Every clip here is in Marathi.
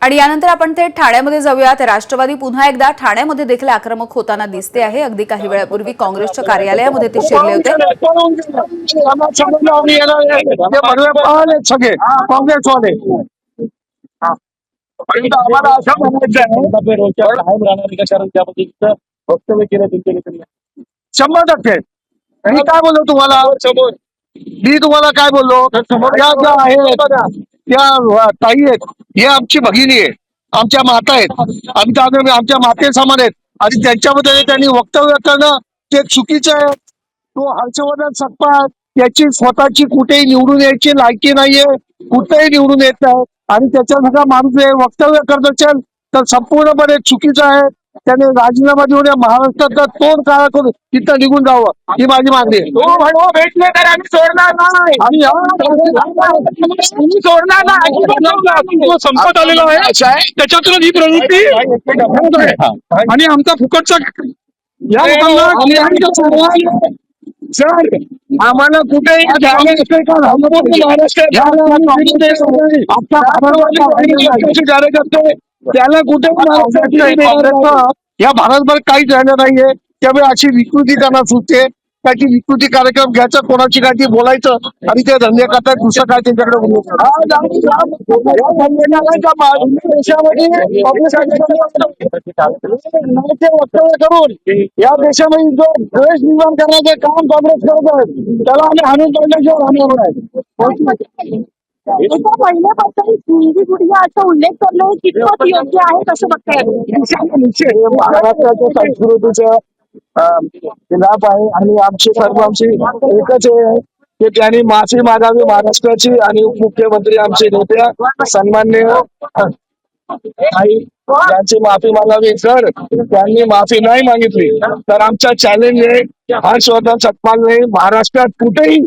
आणि यानंतर आपण थेट ठाण्यामध्ये जाऊयात। राष्ट्रवादी पुन्हा एकदा ठाण्यामध्ये देखील आक्रमक होताना दिसते आहे। अगदी काही वेळापूर्वी काँग्रेसच्या कार्यालयामध्ये ते शिरले होते। काँग्रेसवाले आम्हाला असं म्हणायचं आहे, वक्तव्य केलं त्यांच्या 100%। मी काय बोललो तुम्हाला, मी तुम्हाला काय बोललो, त्या ज्या आहेत त्या ताई आहेत, हे आमची भगिनी आहे, आमच्या माता आहेत, आमच्या माते समान आहेत, आणि त्यांच्यामध्ये त्यांनी वक्तव्य करणं ते चुकीचं आहे। तो हर्षवर्धन सपकाळ त्याची स्वतःची कुठेही निवडून यायची लायकी नाहीये, कुठेही निवडून येत नाही, आणि त्याच्यासारखा माणूस हे वक्तव्य करत असेल तर संपूर्णपणे चुकीचं आहे। त्याने राजीनामा देऊन या महाराष्ट्रातलं तोंड काळा करून तिथं निघून जावं, ही माझी मागणी आहे। भेटले तर आम्ही सोडणार नाही, आम्ही सोडणार नाही। संपत आलेला आहे, त्याच्यातून ही प्रवृत्ती आणि आमचा फुकटचा या लोकांना आम्हाला कुठेही कार्यकर्ते त्याला कुठे या भारतभर काहीच राहिलं नाहीये। त्यामुळे अशी विकृती त्यांना सुचते, त्याची विकृती कार्यक्रम घ्यायचं, कोणाची काय ती बोलायचं आणि ते धंदे करतात, दुसरं काय त्यांच्याकडे वक्तव्य करून या देशामध्ये जो द्वेष निर्माण करण्याचे काम काँग्रेस करत आहे त्याला आम्ही हाणून पाडल्याशिवाय राहणार नाही। पहिल्यापासून हिंदी गुडिया असा उल्लेख करणं कितपत योग्य आहे कसं बघताय? महाराष्ट्राच्या संस्कृतीचं खिलाफ आहे, आणि आमची एकच आहे की त्यांनी माफी मागावी महाराष्ट्राची, आणि उपमुख्यमंत्री आमचे नेत्या सन्माननीय यांची माफी मागावी। जर त्यांनी माफी नाही मागितली तर आमचा चॅलेंज आहे, हर्षवर्धन सपकाळने महाराष्ट्रात कुठेही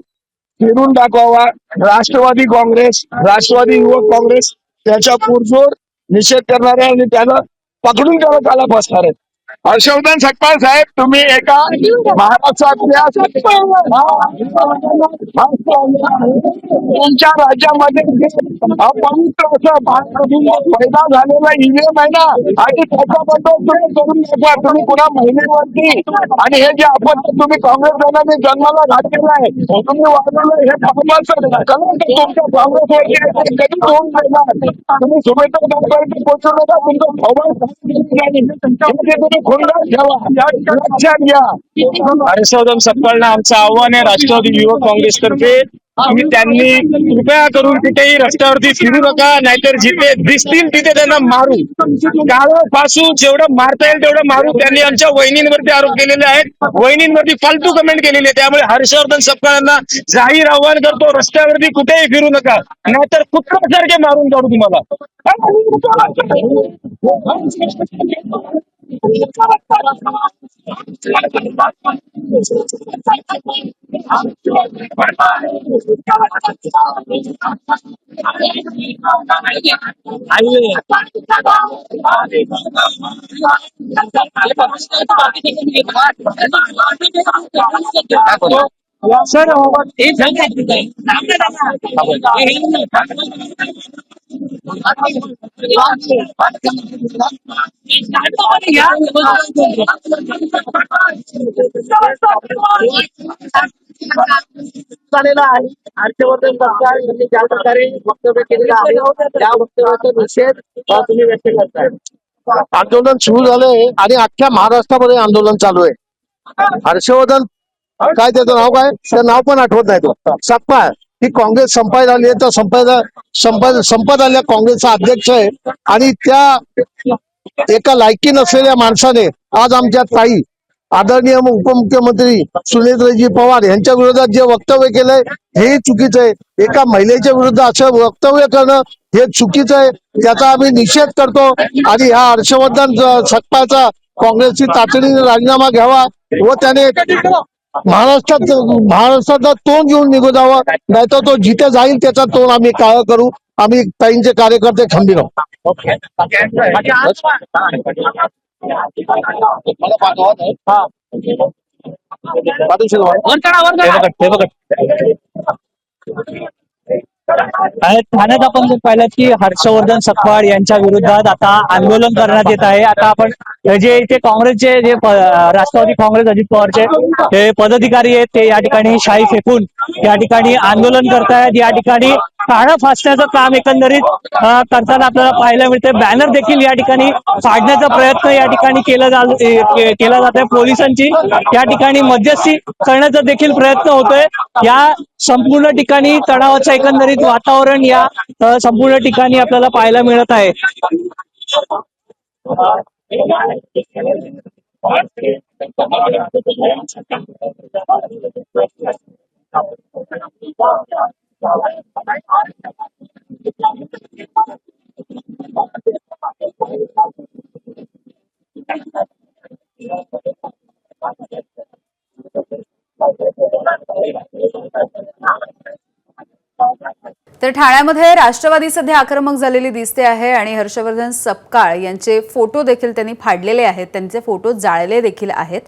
फिरून दाखवावा। राष्ट्रवादी काँग्रेस, राष्ट्रवादी युवक काँग्रेस त्याच्या पुरजोर निषेध करणार आहे, आणि त्याला पकडून त्याला बसणार आहे। हर्षवर्धन सपकाळ साहेब, तुम्ही एका महाराष्ट्रातल्या तुमच्या राज्यामध्ये पवित्र असं पैदा झालेला ईव्हीएम आहे ना, आणि त्याच्याबद्दल तुम्ही करून दाखवा। तुम्ही पुन्हा महिलेवरती आणि हे जे आपण तुम्ही काँग्रेस जन्माला घातलेलं आहे, तुम्ही वाढवलं हे तुमच्या काँग्रेसवरती कधी होऊन देणार। तुम्ही शुभेच्छा दाखवायचे पोहोचू नका, तुमचं हर्षवर्धन सपकाळनं आमचं आव्हान आहे राष्ट्रवादी युवक काँग्रेसतर्फे की त्यांनी कृपया करून कुठेही रस्त्यावरती फिरू नका, नाहीतर जिथे दिसतील तिथे त्यांना मारू, काळं फासू, जेवढं मारता येईल तेवढं मारू। त्यांनी आमच्या वहिनींवरती आरोप केलेले आहेत, वहिनींवरती फालतू कमेंट केलेली आहे। त्यामुळे हर्षवर्धन सपकाळांना जाहीर आव्हान करतो, रस्त्यावरती कुठेही फिरू नका, नाहीतर कुत्र्यासारखे मारून काढू तुम्हाला। सर झालेला आहे। हर्षवर्धन सपकाळ यांनी ज्या प्रकारे वक्तव्य केलेलं आहे त्या वक्तव्याचा निषेध तुम्ही व्यक्त करताय। आंदोलन सुरू झालंय आणि अख्ख्या महाराष्ट्रामध्ये आंदोलन चालू आहे। हर्षवर्धन काय त्याचं नाव काय, त्या नाव पण आठवत नाही, तो सपकाळ ही काँग्रेस संपायला आली आहे, तर संपत आल्या काँग्रेसचा अध्यक्ष आहे, आणि त्या एका लायकी नसलेल्या माणसाने आज आमच्या ताई आदरणीय उपमुख्यमंत्री सुनेत्रजी पवार यांच्या विरोधात जे वक्तव्य केलंय हे चुकीचं आहे। एका महिलेच्या विरुद्ध असं वक्तव्य करणं हे चुकीचं आहे, त्याचा आम्ही निषेध करतो, आणि हा हर्षवर्धन सपकाळचा काँग्रेसची तातडीने राजीनामा घ्यावा व त्याने महाराष्ट्राचा तोंड घेऊन निघून जावं, नाहीतर तो जिथे जाईल त्याचा तोंड आम्ही काळं करू। आम्ही ताईंचे कार्यकर्ते खंबीर आहोत। वरकडा ठाण्यात आपण जर पाहिलं की हर्षवर्धन सकपाळ यांच्या विरोधात आता आंदोलन करण्यात येत आहे. आता आपण जे इथे काँग्रेसचे राष्ट्रवादी काँग्रेस अजित पवारचे हे पदाधिकारी आहेत ते या ठिकाणी शाई फेकून या ठिकाणी आंदोलन करतायत. या ठिकाणी काळं फासण्याचं काम एकंदरीत करताना आपल्याला पाहायला मिळते. बॅनर देखील या ठिकाणी फाडण्याचा प्रयत्न या ठिकाणी केला जात आहे. पोलिसांची या ठिकाणी मध्यस्थी करण्याचा देखील प्रयत्न होतोय. या संपूर्ण ठिकाणी तणावाचं एकंदरीत वातावरण या संपूर्ण ठिकाणी आपल्याला पाहायला मिळत आहे. तर ठाण्यामध्ये राष्ट्रवादी सध्या आक्रमक झालेली दिसते आहे आणि हर्षवर्धन सपकाळ यांचे फोटो देखील त्यांनी फाडलेले आहेत, त्यांचे फोटो जाळले देखील आहेत.